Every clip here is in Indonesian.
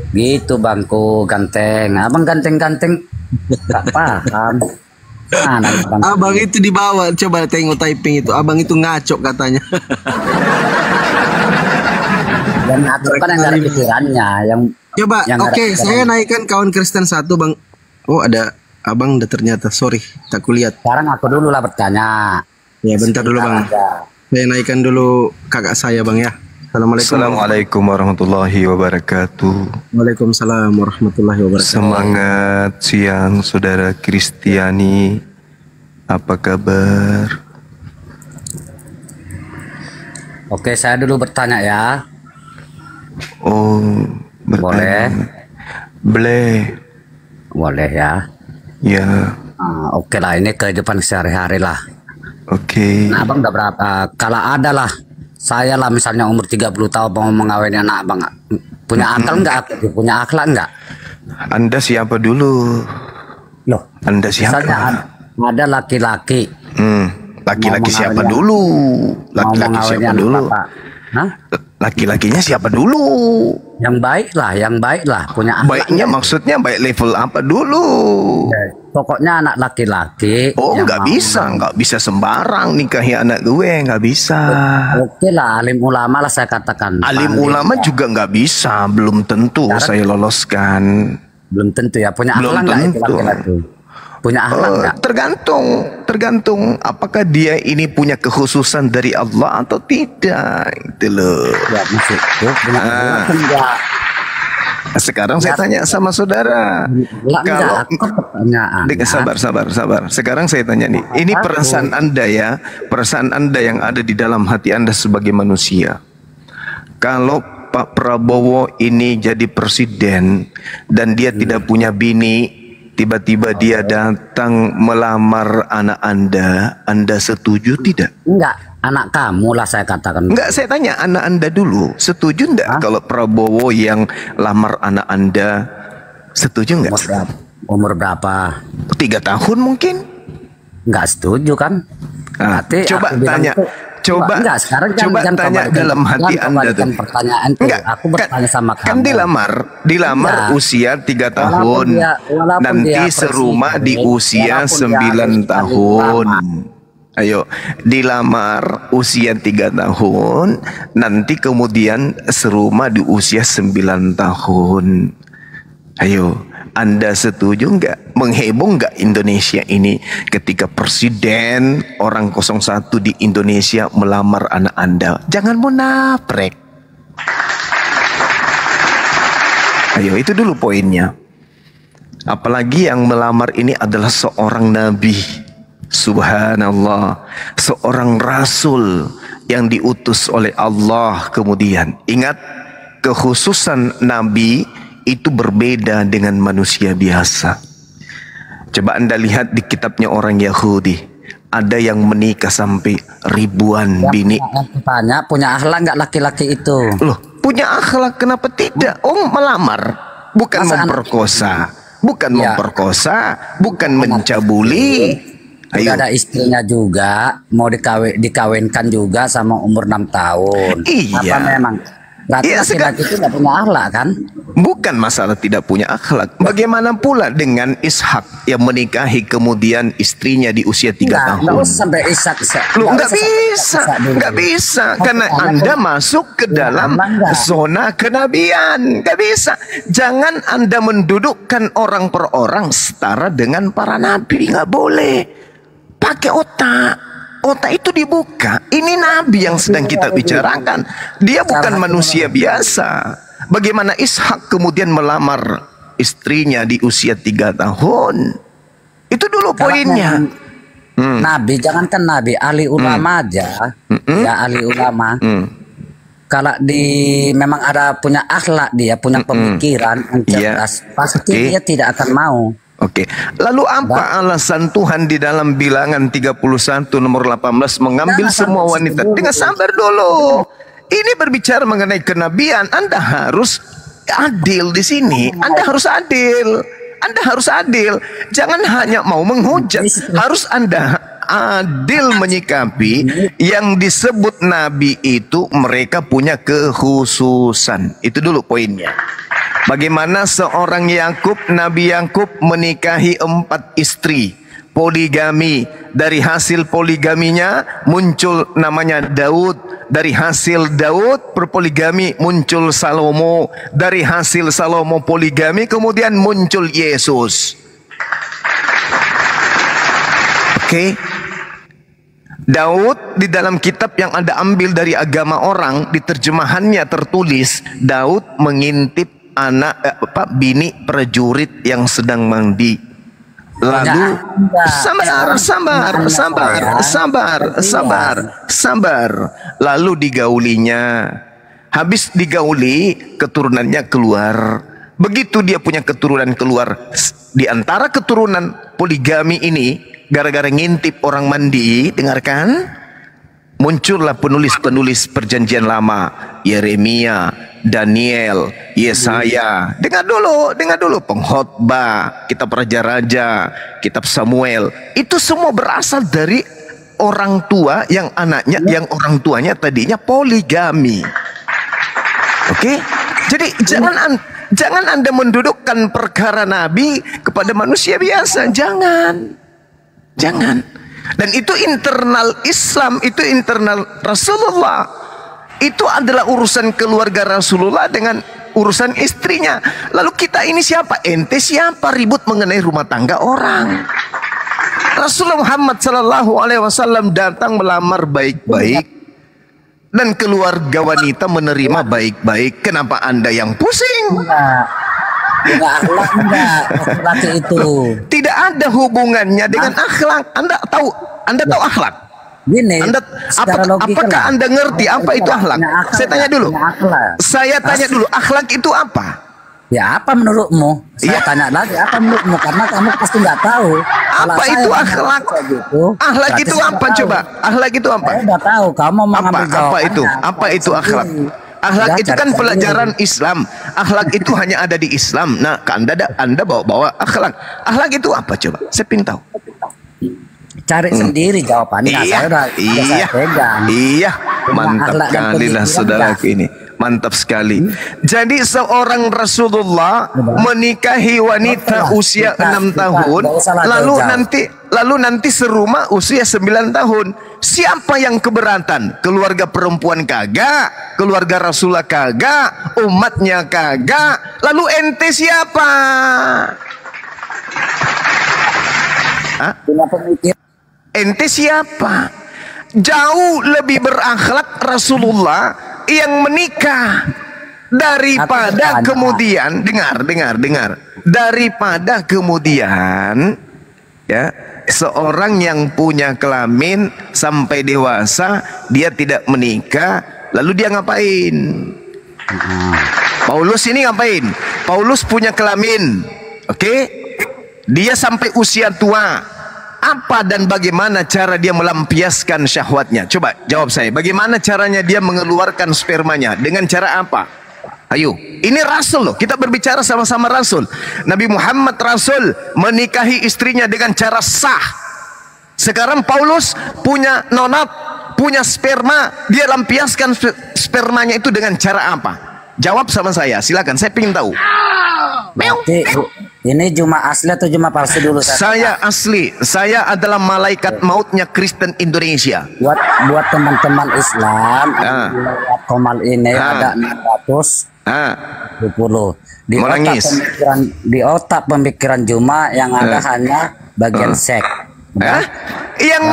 Gitu bangku ganteng. Abang ganteng-ganteng. Gak paham. Mana bang? Abang itu dibawa, coba tengok typing itu. Abang itu ngaco katanya. Yang ngatur kan yang gak ada pikirannya. Coba, yang oke, saya naikkan kawan Kristen satu bang. Oh ada abang udah ternyata, sorry, tak kulihat. Sekarang aku dulu lah bertanya. Ya bentar dulu bang. Saya naikkan dulu kakak saya bang ya. Assalamualaikum warahmatullahi wabarakatuh. Waalaikumsalam warahmatullahi wabarakatuh. Semangat siang saudara Kristiani. Apa kabar? Oke, saya dulu bertanya ya. Oh, bertanya. Boleh. Boleh. Boleh ya. Ya. Oke lah, ini kehidupan sehari-hari lah. Oke. Nah, abang udah berapa? Kalau ada lah, saya lah misalnya umur 30 tahun mau mengawini anak abang, punya akal nggak? Punya akhlak nggak? Anda siapa dulu? Loh, Anda siapa? misalnya ada laki-laki. Laki-laki siapa dulu? Laki-laki siapa dulu? Hah? Laki-lakinya siapa dulu? Yang baik lah, punya akhlak. Baiknya maksudnya baik level apa dulu? Pokoknya anak laki-laki. Oh, nggak bisa sembarang nikahi anak gue, nggak bisa. Oke lah, alim ulama lah saya katakan. Alim ulama juga nggak bisa, belum tentu saya loloskan. Belum tentu ya, punya akhlak nggak itu laki-laki? Punya akhlak nggak? Tergantung apakah dia ini punya kekhususan dari Allah atau tidak, itu loh. Ya, maksudku punya akhlak enggak? Sekarang saya tanya sama saudara. Kalau sabar. Sekarang saya tanya nih, ini perasaan Anda ya, perasaan Anda yang ada di dalam hati Anda sebagai manusia. Kalau Pak Prabowo ini jadi presiden dan dia tidak punya bini, tiba-tiba dia datang melamar anak Anda setuju tidak? Enggak, anak kamu lah saya katakan. Enggak, saya tanya anak Anda dulu, setuju enggak kalau Prabowo yang lamar anak Anda, setuju enggak? Umur berapa? 3 tahun mungkin? Enggak setuju kan? Coba tanya. Coba tanya dalam hati Anda tuh. Pertanyaan tuh. Enggak, aku bertanya sama kamu. Kan dilamar usia 3 tahun. Nanti serumah di usia 9 tahun. Ayo, dilamar usia 3 tahun, nanti kemudian serumah di usia 9 tahun. Ayo, Anda setuju nggak? Mengheboh nggak Indonesia ini ketika presiden orang 01 di Indonesia melamar anak Anda? Jangan munafik. Ayo, itu dulu poinnya. Apalagi yang melamar ini adalah seorang nabi. Subhanallah, seorang rasul yang diutus oleh Allah. Kemudian ingat, kekhususan nabi itu berbeda dengan manusia biasa. Coba Anda lihat di kitabnya orang Yahudi, ada yang menikah sampai ribuan bini. Tanya, punya akhlak nggak laki-laki itu? Loh, punya akhlak kenapa tidak? Oh, melamar, bukan memperkosa, bukan mencabuli. Ayo. Ada istrinya juga, mau dikawinkan juga sama umur 6 tahun. Iya. Apa memang? Berarti laki-laki itu nggak punya akhlak kan? Bukan masalah tidak punya akhlak. Bagaimana pula dengan Ishak yang menikahi kemudian istrinya di usia 3 tahun? Nggak usah sampai Ishak. Nggak bisa. Karena Anda masuk ke dalam zona kenabian. Nggak bisa. Jangan Anda mendudukkan orang per orang setara dengan para nabi. Nggak boleh. Pakai otak. Otak itu dibuka. Ini nabi yang sedang kita bicarakan. Dia bukan manusia biasa. Bagaimana Ishak kemudian melamar istrinya di usia 3 tahun. Itu dulu poinnya. Nabi, jangankan nabi, ahli ulama aja. Ya, ahli ulama. Kalau memang ada punya akhlak, dia punya pemikiran yang cerdas, pasti dia tidak akan mau. Oke, lalu apa alasan Tuhan di dalam Bilangan 31 nomor 18 mengambil semua wanita? Dengan sabar dulu. Ini berbicara mengenai kenabian. Anda harus adil di sini. Anda harus adil. Anda harus adil. Jangan hanya mau menghujat. Harus Anda adil menyikapi yang disebut nabi itu mereka punya kekhususan. Itu dulu poinnya. Bagaimana seorang Yakub, Nabi Yakub menikahi 4 istri, poligami. Dari hasil poligaminya muncul namanya Daud. Dari hasil Daud berpoligami muncul Salomo. Dari hasil Salomo poligami kemudian muncul Yesus. Oke. Daud di dalam kitab yang Anda ambil dari agama orang, di terjemahannya tertulis Daud mengintip bini prajurit yang sedang mandi. Lalu sabar. Lalu digaulinya. Habis digauli, keturunannya keluar. Begitu dia punya keturunan keluar, di antara keturunan poligami ini, gara-gara ngintip orang mandi, dengarkan, muncullah penulis-penulis perjanjian lama, Yeremia, Daniel, Yesaya. Dengar dulu, pengkhotbah, kitab raja-raja, kitab Samuel. Itu semua berasal dari orang tua yang anaknya, yang orang tuanya tadinya poligami. Oke? Jadi jangan Anda mendudukkan perkara Nabi kepada manusia biasa. Jangan. Dan itu internal Islam, itu internal Rasulullah. Itu adalah urusan keluarga Rasulullah dengan urusan istrinya. Lalu kita ini siapa? Ente siapa ribut mengenai rumah tangga orang? Rasulullah Muhammad SAW datang melamar baik-baik dan keluarga wanita menerima baik-baik. Kenapa Anda yang pusing? Enggak laki itu. Tidak ada hubungannya dengan akhlak. Anda tahu akhlak? Gini, apakah Anda ngerti apa itu akhlak? Saya tanya dulu. Akhlak itu apa? Ya apa menurutmu? Saya tanya lagi, apa menurutmu? Karena kamu pasti nggak tahu. Apa itu akhlak? Akhlak itu apa coba? Akhlak itu apa? Saya udah tahu. Kamu mengambil jawabannya. Apa itu akhlak? Akhlak itu kan pelajaran Islam. Akhlak itu hanya ada di Islam. Nah, Anda bawa akhlak. Akhlak itu apa coba? Saya ingin tahu. Cari sendiri jawabannya. Iya, mantap sekali lah saudaraku ini. Mantap sekali. Jadi seorang Rasulullah menikahi wanita usia 6 tahun, lalu nanti serumah usia 9 tahun. Siapa yang keberatan? Keluarga perempuan kagak, keluarga Rasulullah kagak, umatnya kagak. Lalu ente siapa? Ente siapa? Jauh lebih berakhlak Rasulullah yang menikah daripada kemudian dengar daripada kemudian ya seorang yang punya kelamin sampai dewasa dia tidak menikah, lalu dia ngapain? Paulus ini ngapain? Paulus punya kelamin, oke? Dia sampai usia tua. Apa dan bagaimana cara dia melampiaskan syahwatnya? Coba jawab saya. Bagaimana caranya dia mengeluarkan spermanya? Dengan cara apa? Ayo, ini Rasul loh. Kita berbicara sama-sama Rasul. Nabi Muhammad Rasul menikahi istrinya dengan cara sah. Sekarang Paulus punya nonat, punya sperma. Dia lampiaskan spermanya itu dengan cara apa? Jawab sama saya, silakan. Saya ingin tahu. Berarti ini cuma asli atau cuma palsu dulu? Saya asli. Saya adalah malaikat mautnya Kristen Indonesia. Buat teman-teman Islam, Komal ini ada 620. Di otak pemikiran Juma yang ada hanya bagian seks. Yang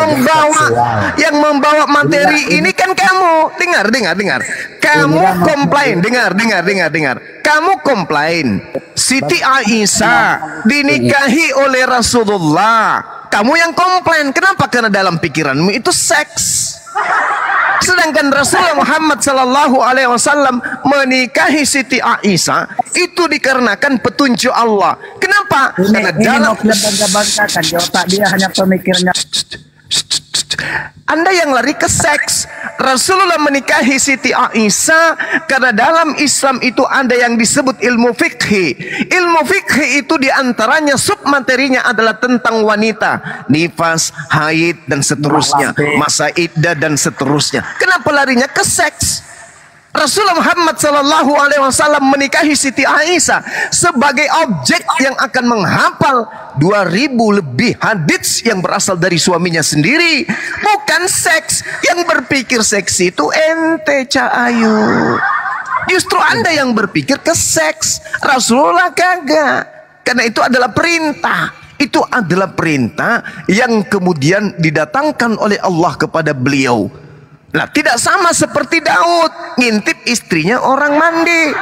membawa materi ini kan kamu. Dengar. Kamu komplain. Dengar. Kamu komplain. Siti Aisyah dinikahi oleh Rasulullah. Kamu yang komplain. Kenapa? Karena dalam pikiranmu itu seks. Sedangkan Rasulullah Muhammad SAW menikahi Siti Aisyah itu dikarenakan petunjuk Allah. Kenapa? Karena dalam bangga-banggakan di otak dia hanya pemikirannya. Anda yang lari ke seks. Rasulullah menikahi Siti Aisyah karena dalam Islam itu ada yang disebut ilmu fikhi. Ilmu fikhi itu diantaranya submaterinya adalah tentang wanita, nifas, haid dan seterusnya, masa iddah dan seterusnya. Kenapa larinya ke seks? Rasulullah Muhammad sallallahu alaihi wasallam menikahi Siti Aisyah sebagai objek yang akan menghafal 2000 lebih hadits yang berasal dari suaminya sendiri. Bukan seks. Yang berpikir seks itu ente, Cak Ayu. Justru Anda yang berpikir ke seks. Rasulullah kagak. Karena itu adalah perintah. Itu adalah perintah yang kemudian didatangkan oleh Allah kepada beliau. Nah, tidak sama seperti Daud, ngintip istrinya orang mandi.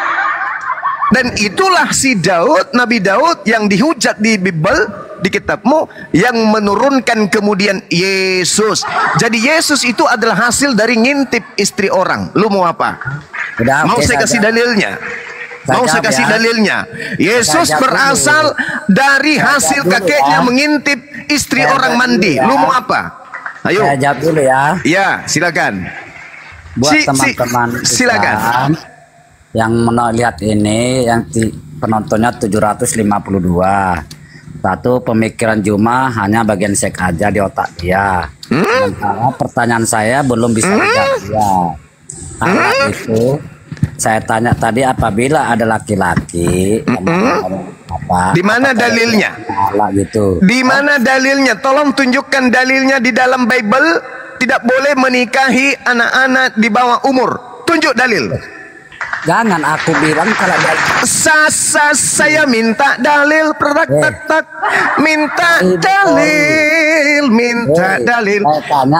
Dan itulah si Daud, Nabi Daud yang dihujat di Bible, di kitabmu, yang menurunkan kemudian Yesus. Jadi Yesus itu adalah hasil dari ngintip istri orang. Lu mau apa? Udah, mau saya kasih dalilnya? Mau saya kasih dalilnya? Yesus berasal dari hasil kakeknya mengintip istri orang mandi. Lu mau apa? Ayo. Saya jawab dulu ya. Ya, silakan. Buat teman-teman silakan. Yang melihat ini, yang penontonnya 752. Satu, pemikiran Juma hanya bagian seks aja di otak dia. Sementara pertanyaan saya belum bisa dijawab dia. Karena itu saya tanya tadi, apabila ada laki-laki di mana dalilnya? Gitu. Di mana dalilnya? Tolong tunjukkan dalilnya di dalam Bible. Tidak boleh menikahi anak-anak di bawah umur. Tunjuk dalil. Jangan aku bilang kalau saya minta dalil, minta dalil, minta dalil.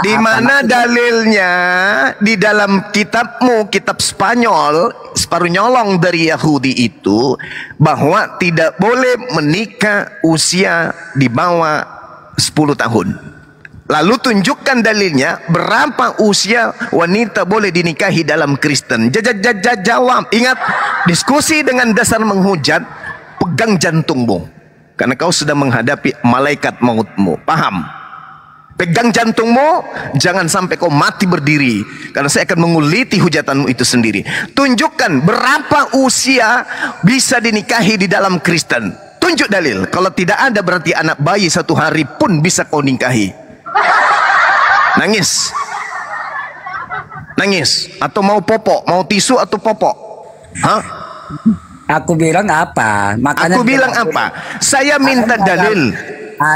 Di mana dalilnya? Di dalam kitabmu, kitab Spanyol, separuh nyolong dari Yahudi itu, bahwa tidak boleh menikah usia di bawah 10 tahun. Lalu tunjukkan dalilnya berapa usia wanita boleh dinikahi dalam Kristen. Jawab. Ingat, diskusi dengan dasar menghujat, pegang jantungmu. Karena kau sedang menghadapi malaikat mautmu. Paham? Pegang jantungmu, jangan sampai kau mati berdiri. Karena saya akan menguliti hujatanmu itu sendiri. Tunjukkan berapa usia bisa dinikahi di dalam Kristen. Tunjuk dalil. Kalau tidak ada, berarti anak bayi 1 hari pun bisa kau nikahi. Nangis atau mau popok, mau tisu atau popok? Hah? Aku bilang apa? Makanya aku bilang apa? Saya minta dalil.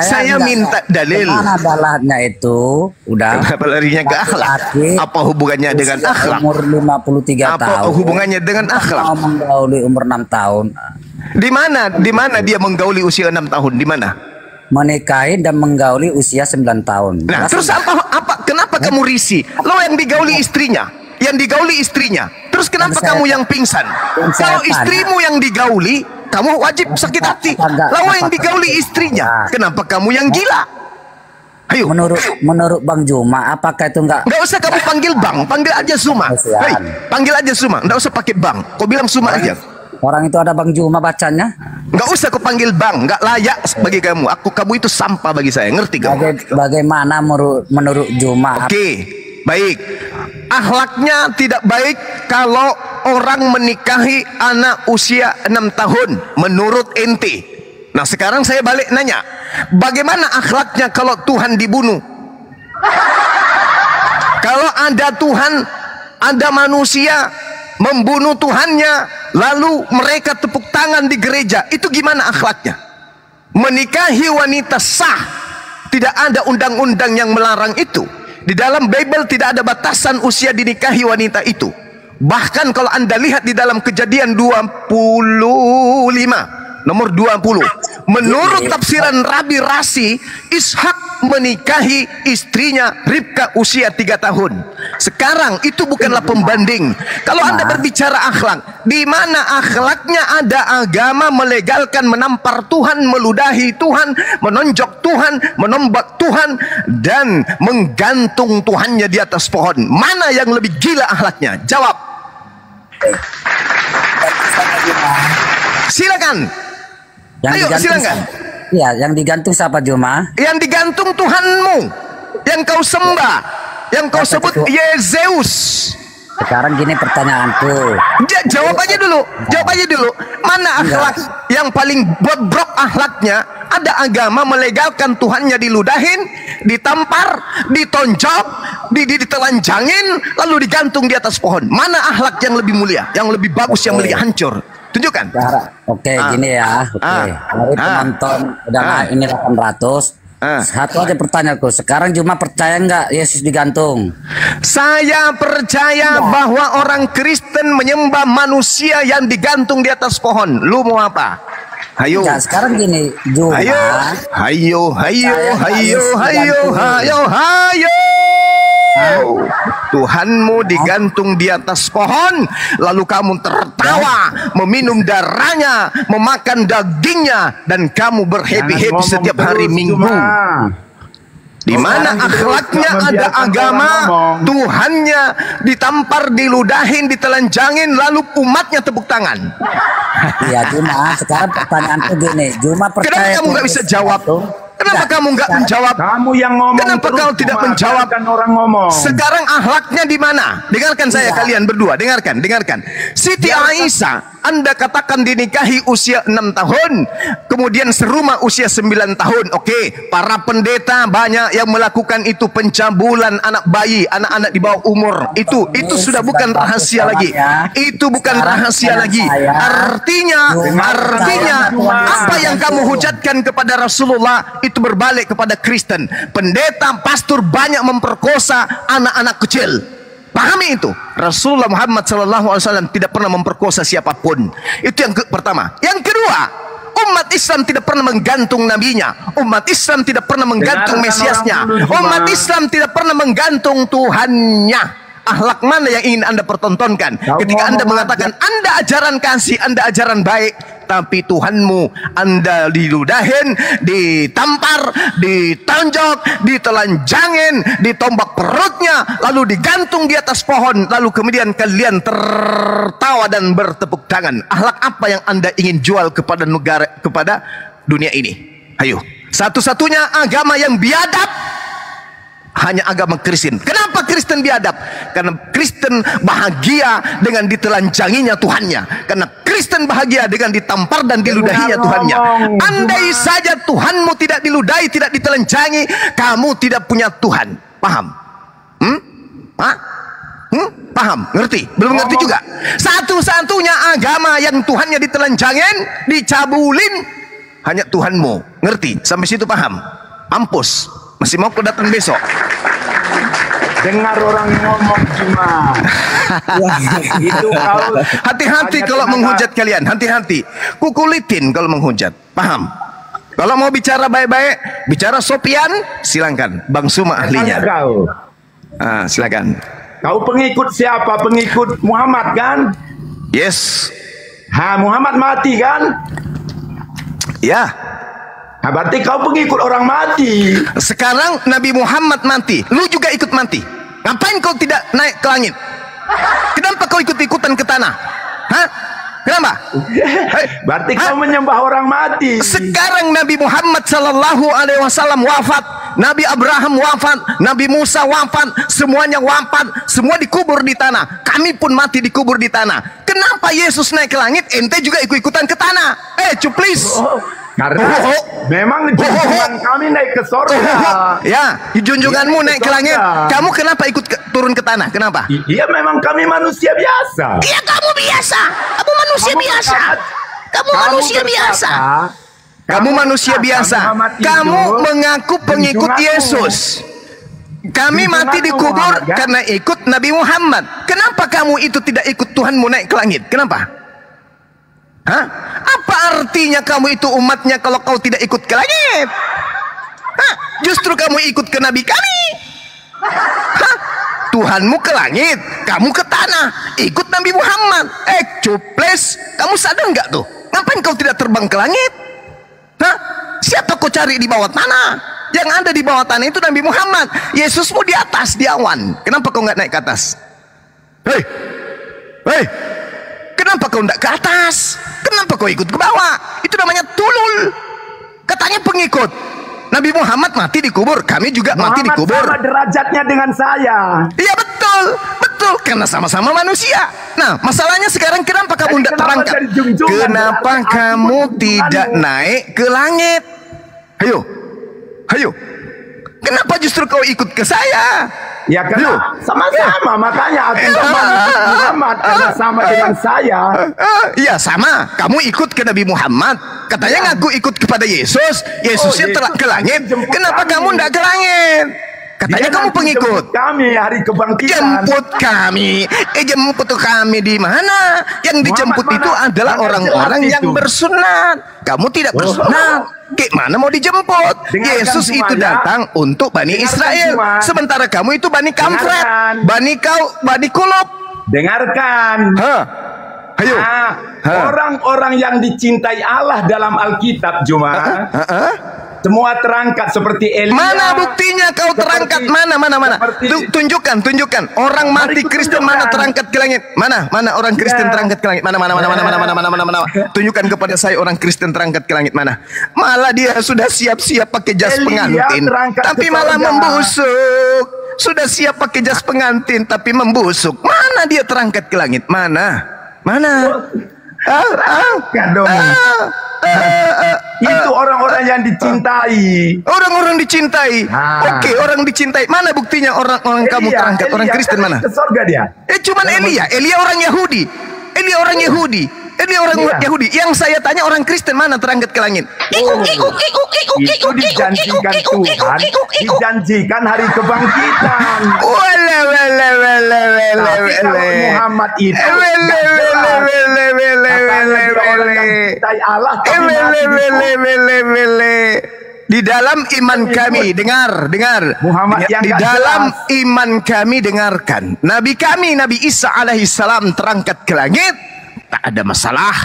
Saya minta dalil. Mana dalahnya itu? Udah. Kenapa larinya ke akhlak? Apa hubungannya dengan akhlak? Umur 53 tahun. Apa hubungannya dengan akhlak? Mau menggauli umur 6 tahun. Di mana dia menggauli usia 6 tahun? Di mana? Menikahi dan menggauli usia 9 tahun. Nah, terus apa? Kenapa kamu risih? Lo yang digauli istrinya, Terus kenapa kamu yang pingsan? Kalau istrimu yang digauli, kamu wajib sakit hati. Lo yang digauli istrinya, kenapa kamu yang gila? Ayo. Menurut Bang Juma, apakah itu enggak? Enggak usah kamu panggil Bang, panggil aja Suma. Hei, panggil aja Suma, enggak usah pakai Bang. Kau bilang Suma aja. Orang itu ada Bang Juma bacanya. Enggak usah kau panggil Bang, enggak layak bagi kamu. Kamu itu sampah bagi saya, ngerti kamu? Bagaimana menurut Juma? Oke, baik. Akhlaknya tidak baik kalau orang menikahi anak usia 6 tahun menurut ente. Nah, sekarang saya balik nanya, bagaimana akhlaknya kalau Tuhan dibunuh? Kalau ada Tuhan, ada manusia membunuh Tuhannya, lalu mereka tepuk tangan di gereja, itu gimana akhlaknya? Menikahi wanita sah, tidak ada undang-undang yang melarang itu. Di dalam Bible tidak ada batasan usia dinikahi wanita itu. Bahkan kalau Anda lihat di dalam Kejadian 25 nomor 20, menurut tafsiran Rabi Rasi, Ishak menikahi istrinya Ribka usia 3 tahun. Sekarang itu bukanlah pembanding. Kalau Anda berbicara akhlak, di mana akhlaknya ada agama melegalkan menampar Tuhan, meludahi Tuhan, menonjok Tuhan, menombak Tuhan, dan menggantung Tuhannya di atas pohon? Mana yang lebih gila akhlaknya? Jawab. Silakan. Ayo silakan. Iya, yang digantung siapa Juma? Yang digantung Tuhanmu, yang kau sembah, yang kau sebut Yesus. Sekarang gini pertanyaanku. Jawab aja dulu. Mana akhlak yang paling bobrok akhlaknya ada agama melegalkan Tuhannya diludahin, ditampar, ditonjok, ditelanjangin, lalu digantung di atas pohon. Mana akhlak yang lebih mulia, yang lebih bagus, yang lebih hancur? Tunjukkan. Oke, gini ya. Hari penonton udah naik ini 800. Satu aja pertanyaanku. Sekarang Juma percaya nggak Yesus digantung? Saya percaya bahwa orang Kristen menyembah manusia yang digantung di atas pohon. Lu mau apa? Hayo. Nah, sekarang gini, Juma. Hayo. Tuhanmu digantung di atas pohon, lalu kamu tertawa, meminum darahnya, memakan dagingnya, dan kamu berhappy-happy setiap hari Minggu. Di mana akhlaknya ada agama, Tuhannya ditampar, diludahin, ditelanjangin, lalu umatnya tepuk tangan. Iya, Juma. Sekarang pertanyaanku gini, Juma percaya? Kenapa kamu nggak bisa jawab? Kenapa kamu nggak menjawab? Kamu yang ngomong. Kenapa kau tidak menjawab? Orang ngomong. Sekarang akhlaknya di mana? Dengarkan saya kalian berdua. Dengarkan. Siti Aisyah, Anda katakan dinikahi usia 6 tahun, kemudian serumah usia 9 tahun. Oke, para pendeta banyak yang melakukan itu, pencabulan anak bayi, anak-anak di bawah umur. Itu sudah bukan rahasia lagi. Itu bukan rahasia lagi. Artinya apa yang kamu hujatkan kepada Rasulullah itu berbalik kepada Kristen. Pendeta, pastor banyak memperkosa anak-anak kecil. Pahami itu. Rasulullah Muhammad SAW tidak pernah memperkosa siapapun. Itu yang pertama. Yang kedua, umat Islam tidak pernah menggantung nabinya. Umat Islam tidak pernah menggantung Mesiasnya. Umat Islam tidak pernah menggantung Tuhannya. Akhlak mana yang ingin Anda pertontonkan ketika Anda mengatakan Anda ajaran kasih, Anda ajaran baik, tapi Tuhanmu Anda diludahin, ditampar, ditonjok, ditelanjangin, ditombak perutnya, lalu digantung di atas pohon, lalu kemudian kalian tertawa dan bertepuk tangan. Akhlak apa yang Anda ingin jual kepada negara, kepada dunia ini? Ayo, satu-satunya agama yang biadab hanya agama Kristen. Kenapa Kristen biadab? Karena Kristen bahagia dengan ditelanjanginya Tuhannya. Karena Kristen bahagia dengan ditampar dan diludahinya Tuhannya. Andai saja Tuhanmu tidak diludahi, tidak ditelanjangi, kamu tidak punya Tuhan. Paham? Paham? Ngerti? Belum ngerti juga? Satu-satunya agama yang Tuhannya ditelanjangin, dicabulin, hanya Tuhanmu. Ngerti? Sampai situ paham? Mampus. Masih mau kau datang besok? Dengar orang ngomong cuma. Itu kau. Hati-hati kalau menghujat kalian. Hati-hati. Kukulitin kalau menghujat. Paham? Kalau mau bicara baik-baik, bicara Sopian, silakan. Bang Suma ahlinya. Kau. Silakan. Kau pengikut siapa? Pengikut Muhammad kan? Yes. Muhammad mati kan? Ya. Berarti kau pengikut orang mati. Sekarang Nabi Muhammad mati, lu juga ikut mati. Ngapain kau tidak naik ke langit? Kenapa kau ikut-ikutan ke tanah? Kenapa? Berarti kau menyembah orang mati. Sekarang Nabi Muhammad SAW wafat, Nabi Abraham wafat, Nabi Musa wafat, semuanya wafat, semua dikubur di tanah. Kami pun mati dikubur di tanah. Kenapa Yesus naik ke langit, ente juga ikut-ikutan ke tanah? Cuplis. Karena memang junjungan kami naik ke surga. Ya, junjunganmu naik ke langit. Kamu kenapa ikut turun ke tanah? Kenapa? Iya, memang kami manusia biasa. Iya, kamu biasa. Kamu manusia biasa. Kamu manusia biasa. Kamu manusia biasa. Kamu mengaku pengikut Yesus. Kami mati dikubur karena ikut Nabi Muhammad. Kenapa kamu itu tidak ikut Tuhanmu naik ke langit? Kenapa? Apa artinya kamu itu umatnya kalau kau tidak ikut ke langit? Justru kamu ikut ke Nabi kami. Tuhanmu ke langit, kamu ke tanah, ikut Nabi Muhammad. Cuples, kamu sadar nggak tuh? Ngapain kau tidak terbang ke langit? Siapa kau cari di bawah tanah? Yang ada di bawah tanah itu Nabi Muhammad. Yesusmu di atas, di awan. Kenapa kau nggak naik ke atas? Hei, kenapa kau tidak ke atas? Kenapa kau ikut ke bawah? Itu namanya tulul. Katanya pengikut. Nabi Muhammad mati dikubur, kami juga mati dikubur. Sama derajatnya dengan saya. Iya betul, karena sama-sama manusia. Nah, masalahnya sekarang kenapa kamu tidak terangkat? Kenapa kamu tidak naik ke langit? Hayo. Hayo. Kenapa justru kau ikut ke saya? Ya karena sama-sama, makanya aku nggak mau ikut Muhammad karena sama dengan saya. Iya sama, kamu ikut ke Nabi Muhammad. Katanya ngaku ikut kepada Yesus. Yesusnya telah ke langit. Kenapa kamu tidak ke langit? Katanya kamu pengikut. Kami hari kebangkitan. Jemput kami. Jemput kami di mana? Yang dijemput itu adalah orang-orang yang bersunat. Kamu tidak bersunat. Gimana mau dijemput? Yesus itu datang untuk Bani Israel. Sementara kamu itu Bani Kampret. Bani Kulub. Dengarkan. Ayo. Orang-orang yang dicintai Allah dalam Alkitab, Juma. Semua terangkat seperti Elia. Mana buktinya kau terangkat? Mana? Tunjukkan. Orang mati Kristen mana terangkat ke langit? Mana orang Kristen terangkat ke langit? Mana? Tunjukkan kepada saya orang Kristen terangkat ke langit mana? Malah dia sudah siap-siap pakai jas pengantin, tapi malah membusuk. Sudah siap pakai jas pengantin, tapi membusuk. Mana dia terangkat ke langit? Mana? Itu orang-orang yang dicintai. Orang-orang dicintai. Oke, orang dicintai. Mana buktinya orang-orang kamu terangkat? Orang Kristen mana? Ke surga dia. Cuman Elia orang Yahudi. Elia orang Yahudi. Yang saya tanya orang Kristen mana terangkat ke langit? Itu dijanjikan Tuhan. Dijanjikan hari kebangkitan. Tapi kalau Muhammad itu di dalam iman kami, dengar. Di dalam iman kami dengarkan. Nabi kami, Nabi Isa alaihissalam terangkat ke langit. Tak ada masalah.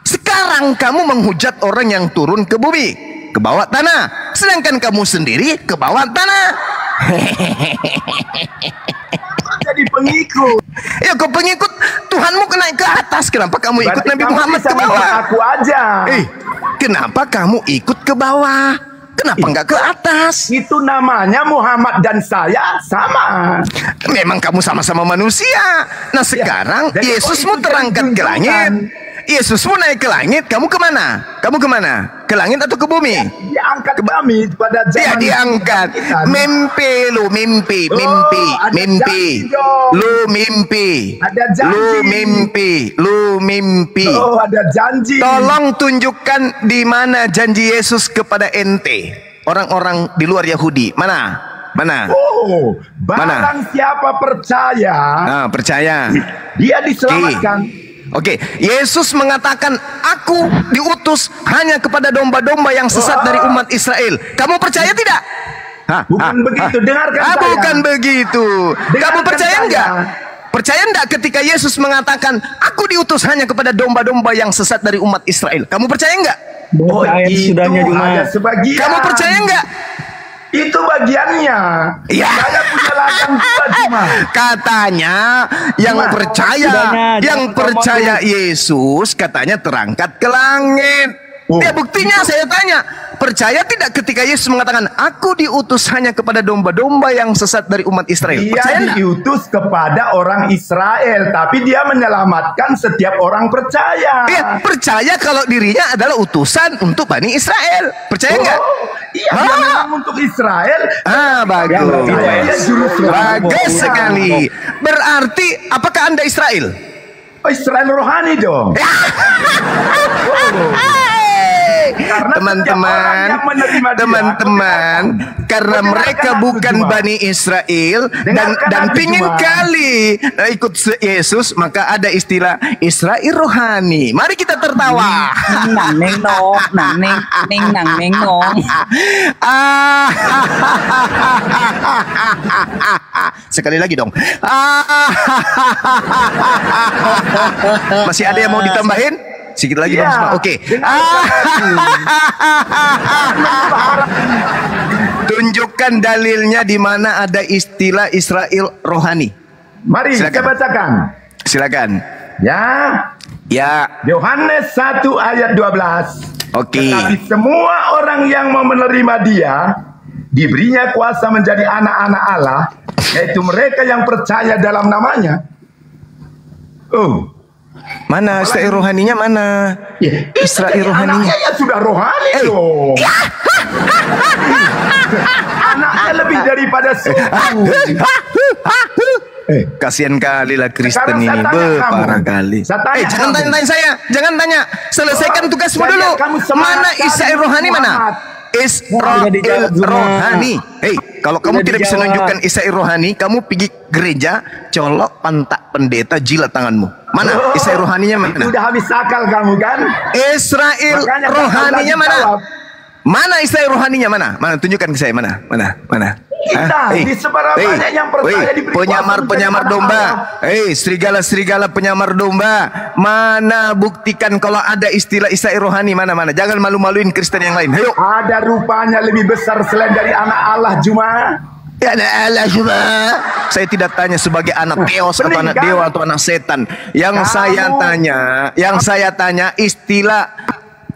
Sekarang kamu menghujat orang yang turun ke bumi, ke bawah tanah. Sedangkan kamu sendiri ke bawah tanah. Jadi pengikut. Ya kau pengikut Tuhanmu naik ke atas. Kenapa kamu ikut Nabi Muhammad ke bawah? Aku aja. Kenapa kamu ikut ke bawah? Kenapa enggak ke atas? Itu namanya Muhammad dan saya sama. Memang kamu sama-sama manusia. Nah sekarang Yesusmu terangkat ke langit. Yesusmu naik ke langit. Kamu kemana? Ke langit atau ke bumi? Diangkat kami pada zaman. Ya diangkat. Mimpi. Lu mimpi. Oh, ada janji. Tolong tunjukkan di mana janji Yesus kepada ente. Orang-orang di luar Yahudi. Mana? Oh, barang siapa percaya. Percaya. Dia diselamatkan. Oke, Yesus mengatakan, aku diutus hanya kepada domba-domba yang sesat dari umat Israel. Kamu percaya tidak? Bukan begitu, dengarkan saya. Bukan begitu. Kamu percaya enggak? Percaya enggak ketika Yesus mengatakan, aku diutus hanya kepada domba-domba yang sesat dari umat Israel? Kamu percaya enggak? Itu ada sebagian. Kamu percaya enggak? Itu bagiannya. Ya. Saya punya ladang dua cuma. Katanya yang percaya Yesus katanya terangkat ke langit. Ya buktinya saya tanya, percaya tidak ketika Yesus mengatakan aku diutus hanya kepada domba-domba yang sesat dari umat Israel? Dia diutus kepada orang Israel, tapi dia menyelamatkan setiap orang percaya. Iya, percaya kalau dirinya adalah utusan untuk Bani Israel. Percaya enggak? Iya, dia memang untuk Israel. Bagus. Bagus sekali. Berarti apakah Anda Israel? Israel rohani dong. Teman-teman, karena mereka bukan Bani Israel dan pingin kali ikut Yesus, maka ada istilah Israel rohani. Mari kita tertawa. Sekali lagi dong. Masih ada yang mau ditambahin? Sedikit lagi dong. Oke. Tunjukkan dalilnya di mana ada istilah Israel rohani. Mari kita bacakan. Silakan. Ya. Yohanes 1 ayat 12. Oke. Tetapi semua orang yang mau menerima dia diberinya kuasa menjadi anak-anak Allah, yaitu mereka yang percaya dalam namanya. Mana Israel rohaninya mana? Ya, Israel rohaninya. Anaknya ya sudah rohani loh. Anaknya lebih daripada suku. Kasihan kali lah Kristen Sekarang ini, saya tanya kamu. parah kali. Saya tanya Jangan kamu. tanya saya, jangan tanya. Selesaikan tugasmu Jadi dulu. kamu semangat Mana kali Israel rohani mana? Muhammad. Israel dijawab, Zuma. rohani. Hei, kalau kamu Udah tidak bisa dijawab. menunjukkan Israel rohani, kamu pergi gereja, colok pantat pendeta, jilat tanganmu. Mana Israel rohaninya mana? Sudah habis akal kamu kan? Israel Makanya rohaninya tak mana? jawab. Mana Israel rohaninya mana? Mana tunjukkan ke saya mana? Mana? Kita di seberapa banyak yang percaya diberi kuasa penyamar menjadi domba. anak Serigala penyamar domba. Mana buktikan kalau ada istilah Israel rohani mana? Jangan malu-maluin Kristen yang lain. Ayo. Ada rupanya lebih besar selain dari anak Allah Juma. Ya Allah cuma. Saya tidak tanya sebagai anak Theos atau anak Peninggal. dewa atau anak setan. Yang saya tanya istilah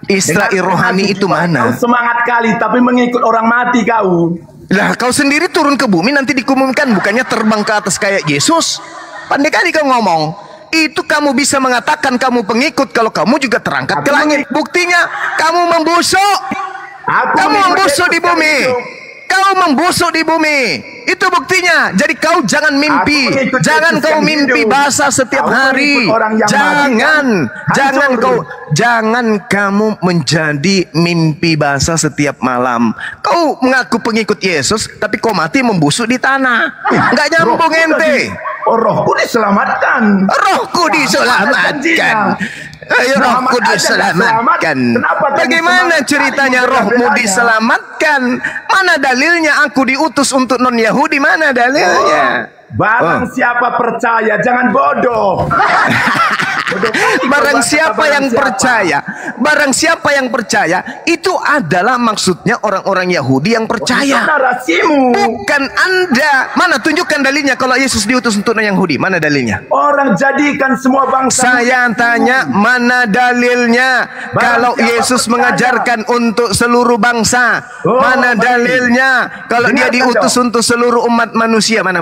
Israel rohani itu mana? Kau semangat kali tapi mengikut orang mati kau. Lah kau sendiri turun ke bumi nanti dikumumkan, bukannya terbang ke atas kayak Yesus. Pandai kali kau ngomong. Itu kamu bisa mengatakan kamu pengikut kalau kamu juga terangkat ke langit. Buktinya kamu membusuk. Kamu membusuk di bumi. Kau membusuk di bumi. Itu buktinya. Jadi kau jangan mimpi. Jangan kau mimpi basah setiap hari. Jangan kamu menjadi mimpi basah setiap malam. Kau mengaku pengikut Yesus, tapi kau mati membusuk di tanah. Nggak nyambung ente. Rohku diselamatkan. Rohku diselamatkan. Ayo rohku diselamatkan. Bagaimana ceritanya rohmu diselamatkan? Mana dalilnya aku diutus untuk non Yahudi? Mana dalilnya? Barang siapa percaya jangan bodoh. Barang siapa yang percaya itu adalah maksudnya orang-orang Yahudi yang percaya. Narasimu. Bukan Anda. Mana tunjukkan dalilnya kalau Yesus diutus untuk non Yahudi? Mana dalilnya? Orang jadikan semua bangsa. Saya tanya mana dalilnya kalau Yesus mengajarkan untuk seluruh bangsa? Mana dalilnya kalau dia diutus untuk seluruh umat manusia? Mana?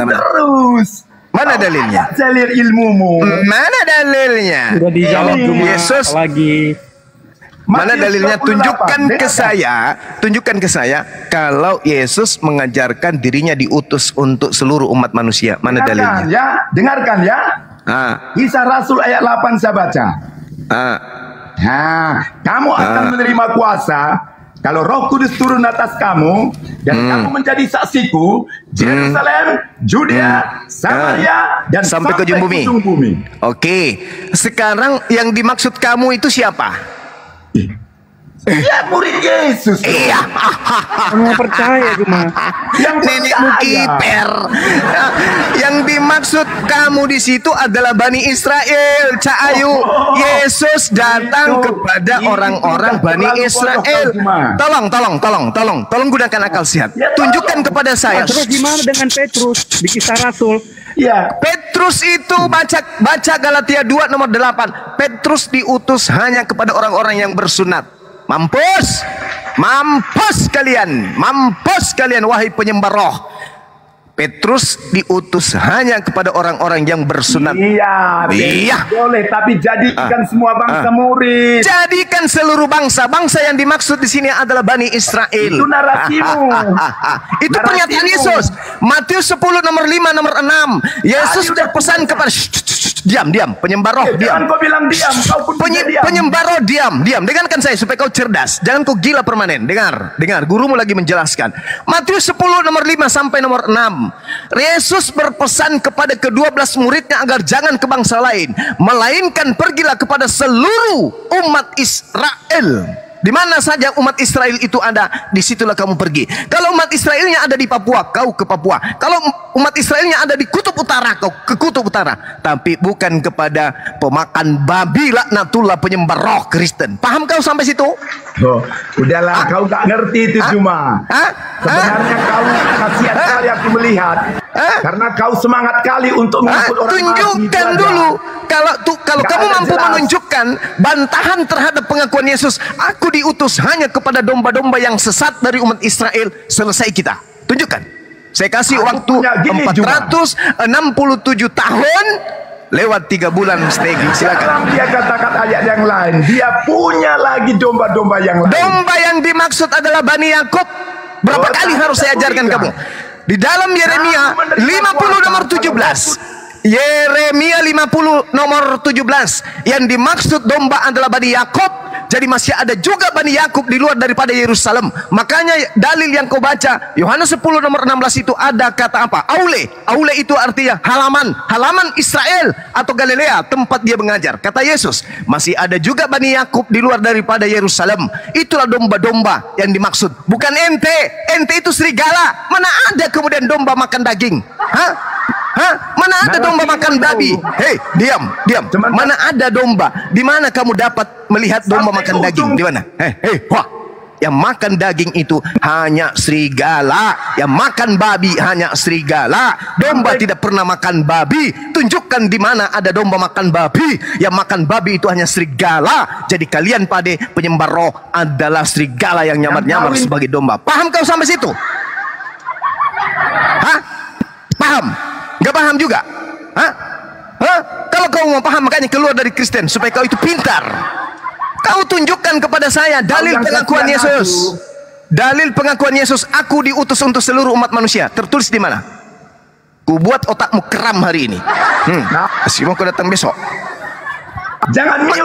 Terus. Mana dalilnya? Jalir ilmumu. Mana dalilnya? Sudah dijawab cuma Yesus. lagi. Mana dalilnya? Tunjukkan ke saya kalau Yesus mengajarkan dirinya diutus untuk seluruh umat manusia. Mana dalilnya? Dengarkan ya. Kisah Rasul ayat 8 saya baca. Kamu akan menerima kuasa kalau Roh Kudus turun atas kamu dan kamu menjadi saksiku Yerusalem, Judea, Samaria dan sampai ke ujung bumi. Oke. Sekarang yang dimaksud kamu itu siapa? Ya murid Yesus. Iya. Kamu percaya cuma. Yang Nenekmu kiper. Yang dimaksud kamu di situ adalah Bani Israel. Cak Ayu, Yesus datang kepada orang-orang Bani Israel. Tolong gunakan akal sehat. Tunjukkan kepada saya. Terus gimana dengan Petrus di Kisah Rasul? Ya. Petrus itu baca Galatia 2 nomor 8. Petrus diutus hanya kepada orang-orang yang bersunat. Mampus kalian wahai penyembah roh. Petrus diutus hanya kepada orang-orang yang bersunat. Iya. Boleh, tapi jadikan semua bangsa murid. Jadikan seluruh bangsa yang dimaksud di sini adalah Bani Israel. Itu narasimu. Itu pernyataan Yesus. Matius 10 nomor 5 nomor 6. Yesus berpesan kepada diam, penyembah roh, diam. Jangan kau bilang diam, kau pun diam. Penyembah roh, diam. Dengarkan saya supaya kau cerdas. Jangan kau gila permanen. Dengar. Gurumu lagi menjelaskan. Matius 10 nomor 5 sampai nomor 6. Yesus berpesan kepada ke-12 muridnya agar jangan ke bangsa lain, melainkan pergilah kepada seluruh umat Israel. Di mana saja umat Israel itu ada, disitulah kamu pergi. Kalau umat Israelnya ada di Papua, kau ke Papua. Kalau umat Israelnya ada di Kutub Utara, kau ke Kutub Utara. Tapi bukan kepada pemakan babi laknatullah penyembah roh Kristen. Paham kau sampai situ? Udahlah, kau gak ngerti itu cuma. Sebenarnya kau kasihan kali aku melihat. Karena kau semangat kali untuk mengikut orang mati. Tunjukkan dulu. Kalau kamu mampu menunjukkan bantahan terhadap pengakuan Yesus, aku diutus hanya kepada domba-domba yang sesat dari umat Israel, selesai kita. Tunjukkan. Saya kasih waktu 467 tahun Lewat 3 bulan staging, silakan. Dalam dia katakan ayat yang lain, dia punya lagi domba-domba yang lain. Domba yang dimaksud adalah Bani Yakub. Berapa kali harus saya ajarkan kamu? Di dalam Yeremia 50 nomor 17. Yeremia 50 nomor 17. Yang dimaksud domba adalah Bani Yakub. Jadi masih ada juga Bani Yakub di luar daripada Yerusalem. Makanya dalil yang kau baca Yohanes 10 nomor 16 itu ada kata apa? Aule. Aule itu artinya halaman. Halaman Israel atau Galilea, tempat dia mengajar. Kata Yesus, masih ada juga Bani Yakub di luar daripada Yerusalem. Itulah domba-domba yang dimaksud. Bukan ente. Ente itu serigala. Mana ada kemudian domba makan daging? Hah? Mana ada domba makan babi? Hei, diam. Mana ada domba? Di mana kamu dapat melihat domba makan daging? Di mana? Wah. Yang makan daging itu hanya serigala. Yang makan babi hanya serigala. Domba tidak pernah makan babi. Tunjukkan di mana ada domba makan babi. Yang makan babi itu hanya serigala. Jadi kalian pada penyembah roh adalah serigala yang nyamar-nyamar sebagai domba. Paham kau sampai situ? Hah? Paham? Gak paham juga? Kalau kau mau paham, makanya keluar dari Kristen supaya kau itu pintar. Kau tunjukkan kepada saya dalil pengakuan Yesus. Dalil pengakuan Yesus, aku diutus untuk seluruh umat manusia. Tertulis di mana? Ku buat otakmu kram hari ini. Mau kau datang besok. Jangan mute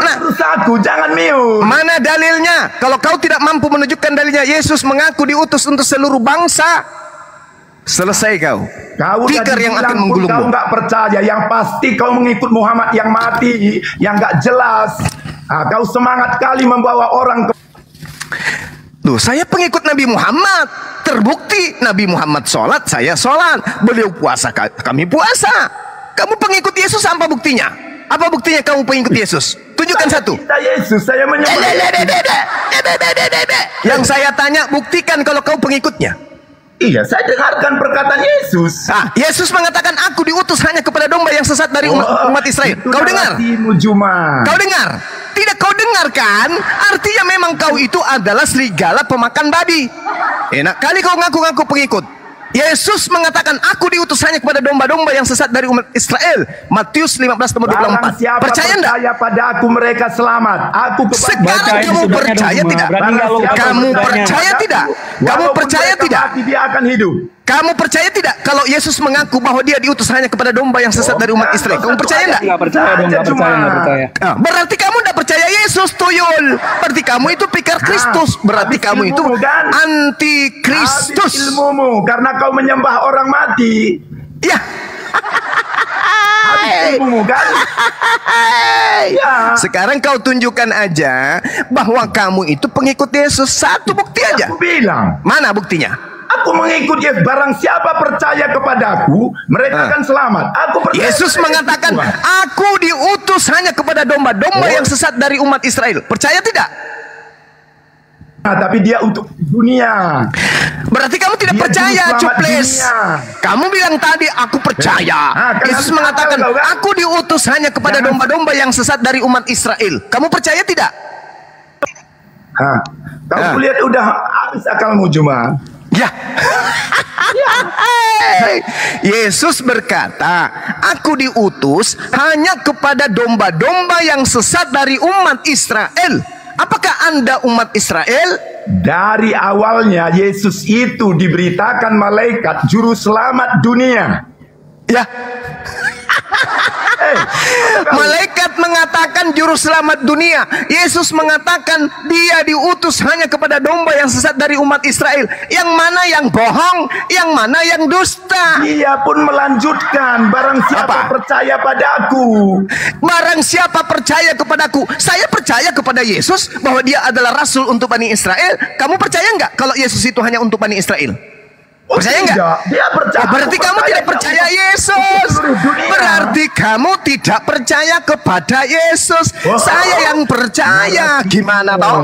aku, jangan mute. Mana dalilnya? Kalau kau tidak mampu menunjukkan dalilnya, Yesus mengaku diutus untuk seluruh bangsa. Selesai kau. Tikar yang akan menggulungmu. Kau nggak percaya, yang pasti kau mengikut Muhammad yang mati, yang nggak jelas. Kau semangat kali membawa orang ke... Loh, saya pengikut Nabi Muhammad. Terbukti Nabi Muhammad sholat, saya sholat. Beliau puasa, kami puasa. Kamu pengikut Yesus, apa buktinya? Apa buktinya kamu pengikut Yesus? Tunjukkan satu. Yesus, saya menyembah. Yang saya tanya, buktikan kalau kau pengikutnya. Iya, saya dengarkan perkataan Yesus. Yesus mengatakan, aku diutus hanya kepada domba yang sesat dari umat Israel. Kau dengar? Kau dengar? Tidak kau dengarkan? Artinya memang kau itu adalah serigala pemakan babi. Enak kali kau ngaku-ngaku pengikut. Yesus mengatakan, aku diutus hanya kepada domba-domba yang sesat dari umat Israel. Matius 15 nomor 24. Percaya enggak? Pada aku mereka selamat. Sekarang kamu percaya tidak? Kamu percaya tidak? Kamu percaya tidak? Dia akan hidup. Kamu percaya tidak kalau Yesus mengaku bahwa dia diutus hanya kepada domba yang sesat dari umat Israel? Kamu percaya enggak? Nggak percaya. Berarti kamu tidak percaya Yesus, tuyul. Berarti kamu itu pikir Kristus. Berarti kamu itu anti Kristus. Ilmumu karena kau menyembah orang mati. Ya. Ilmumu kan? Ya. Sekarang kau tunjukkan aja bahwa kamu itu pengikut Yesus. Satu bukti aja. Aku bilang. Mana buktinya? Aku mengikut Yesus. Barang siapa percaya kepadaku, mereka akan selamat. Aku percaya. Yesus mengatakan, aku diutus hanya kepada domba-domba yang sesat dari umat Israel. Percaya tidak? Tapi dia untuk dunia. Berarti kamu tidak percaya, cuples. Kamu bilang tadi, aku percaya. Yesus mengatakan, aku diutus hanya kepada domba-domba yang sesat dari umat Israel. Kamu percaya tidak? Kamu lihat udah habis akalmu, Juma. Ya. Yesus berkata, aku diutus hanya kepada domba-domba yang sesat dari umat Israel. Apakah Anda umat Israel? Dari awalnya Yesus itu diberitakan malaikat juru selamat dunia. Ya. Malaikat mengatakan juru selamat dunia. Yesus mengatakan dia diutus hanya kepada domba yang sesat dari umat Israel. Yang mana yang bohong, yang mana yang dusta. Dia pun melanjutkan, barang siapa percaya padaku. Barang siapa percaya kepadaku. Saya percaya kepada Yesus bahwa dia adalah rasul untuk Bani Israel. Kamu percaya enggak kalau Yesus itu hanya untuk Bani Israel? Percaya enggak? Dia percaya. Berarti kamu tidak percaya Yesus. Berarti kamu tidak percaya kepada Yesus. Saya yang percaya. Gimana toh?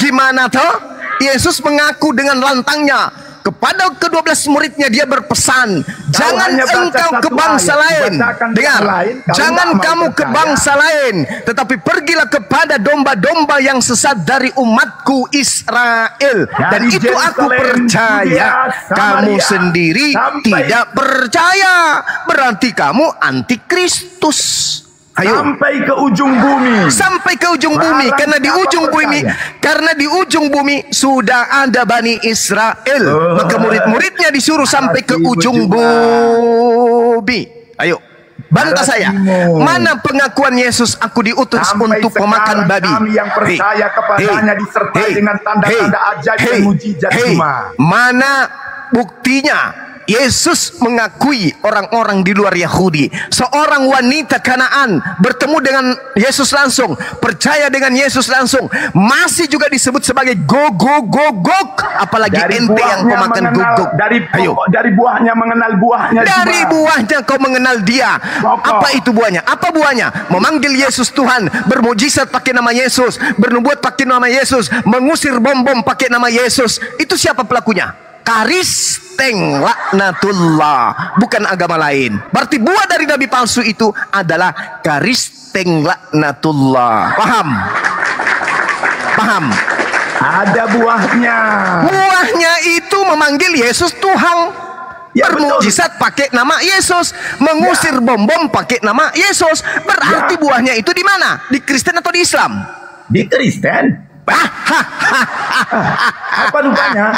Gimana toh? Yesus mengaku dengan lantangnya, kepada ke-12 muridnya dia berpesan, jangan engkau ke bangsa lain. Dengar, jangan kamu ke bangsa lain, tetapi pergilah kepada domba-domba yang sesat dari umatku Israel. Dan itu aku percaya, kamu sendiri tidak percaya, berarti kamu antikristus. Ayo. Sampai ke ujung bumi. Sampai ke ujung bumi. Karena di ujung bumi, karena di ujung bumi sudah ada Bani Israel. Maka murid-muridnya disuruh sampai ke ujung bumi. Ayo, bantah saya. Mana pengakuan Yesus, aku diutus untuk memakan babi? Kami yang percaya kepadanya disertai dengan tanda-tanda ajaib dan mujizat cuma. Mana buktinya? Yesus mengakui orang-orang di luar Yahudi. Seorang wanita Kanaan bertemu dengan Yesus langsung, percaya dengan Yesus langsung, masih juga disebut sebagai gogok. Apalagi ente yang pemakan gogok. Dari buahnya mengenal buahnya. Dari buahnya kau mengenal dia. Apa itu buahnya? Apa buahnya? Memanggil Yesus Tuhan, bermujizat pakai nama Yesus, bernubuat pakai nama Yesus, mengusir bom-bom pakai nama Yesus. Itu siapa pelakunya? Karisteng laknatullah, bukan agama lain. Berarti buah dari nabi palsu itu adalah karisteng laknatullah. Paham? Paham? Ada buahnya. Buahnya itu memanggil Yesus Tuhan, bermujizat pakai nama Yesus, mengusir bom-bom pakai nama Yesus. Berarti buahnya itu di mana? Di Kristen atau di Islam? Di Kristen. Apa rupanya?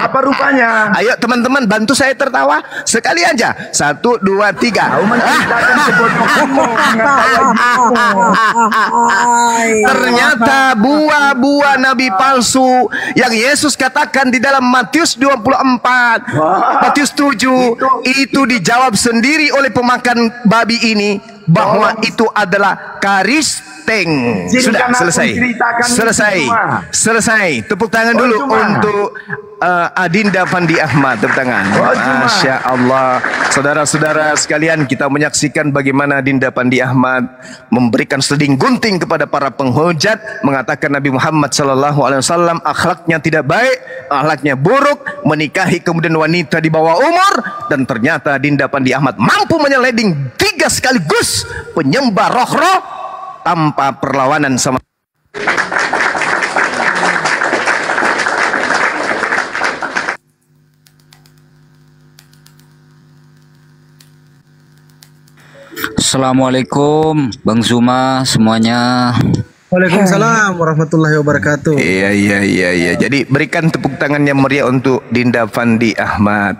Apa rupanya? Ayo teman-teman bantu saya tertawa sekali aja. 1, 2, 3. Ternyata buah-buah nabi palsu yang Yesus katakan di dalam Matius 24, Matius 7 itu dijawab sendiri oleh pemakan babi ini bahwa itu adalah karisteng. Sudah selesai. Tepuk tangan dulu untuk Adinda Fandi Ahmad. Tepuk tangan. Masya Allah. Saudara-saudara sekalian, kita menyaksikan bagaimana Adinda Fandi Ahmad memberikan seleding gunting kepada para penghujat, mengatakan Nabi Muhammad SAW akhlaknya tidak baik, akhlaknya buruk, menikahi kemudian wanita di bawah umur. Dan ternyata Adinda Fandi Ahmad mampu menyeleding 3 sekaligus penyembah roh-roh tanpa perlawanan sama. Assalamualaikum Bang Zuma semuanya. Waalaikumsalam warahmatullahi wabarakatuh. Iya. Jadi berikan tepuk tangan yang meriah untuk Dinda Fandi Ahmad.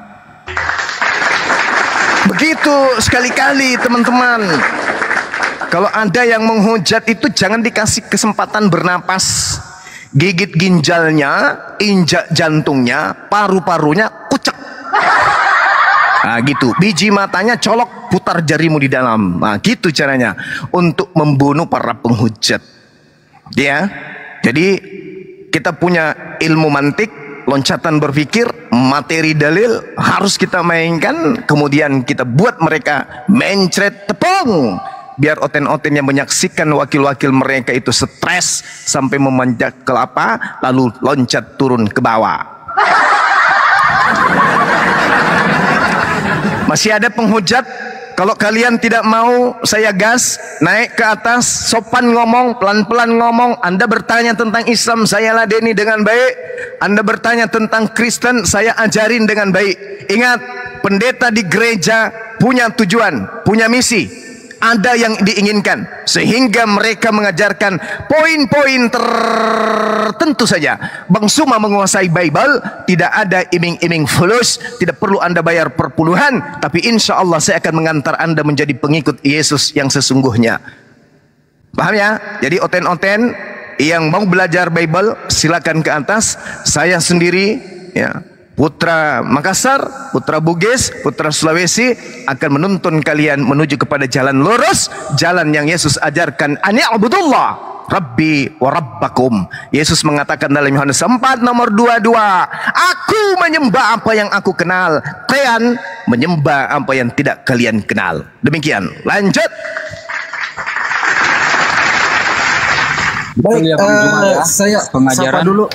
Begitu sekali-kali teman-teman. Kalau ada yang menghujat itu jangan dikasih kesempatan bernapas. Gigit ginjalnya, injak jantungnya, paru-parunya kucek. Nah gitu, biji matanya colok, putar jarimu di dalam. Nah gitu caranya untuk membunuh para penghujat. Ya, jadi kita punya ilmu mantik, loncatan berpikir, materi dalil harus kita mainkan. Kemudian kita buat mereka mencret tepung, biar oten-oten yang menyaksikan wakil-wakil mereka itu stres sampai memanjat kelapa lalu loncat turun ke bawah. Masih ada penghujat. Kalau kalian tidak mau saya gas, naik ke atas, sopan ngomong, pelan-pelan ngomong. Anda bertanya tentang Islam, saya ladeni dengan baik. Anda bertanya tentang Kristen, saya ajarin dengan baik. Ingat, pendeta di gereja punya tujuan, punya misi. Ada yang diinginkan, sehingga mereka mengajarkan poin-poin tertentu saja. Bang Suma menguasai Bible, tidak ada iming-iming fulus, tidak perlu Anda bayar perpuluhan, tapi insya Allah saya akan mengantar Anda menjadi pengikut Yesus yang sesungguhnya. Paham ya? Jadi oten-oten yang mau belajar Bible silakan ke atas. Saya sendiri, ya, putra Makassar, putra Bugis, putra Sulawesi akan menuntun kalian menuju kepada jalan lurus, jalan yang Yesus ajarkan. Ani'budullah Rabbi wa Rabbakum. Yesus mengatakan dalam Yohanes 4 nomor 22, aku menyembah apa yang aku kenal, kalian menyembah apa yang tidak kalian kenal. Demikian, lanjut. Baik, saya pengajaran sapa dulu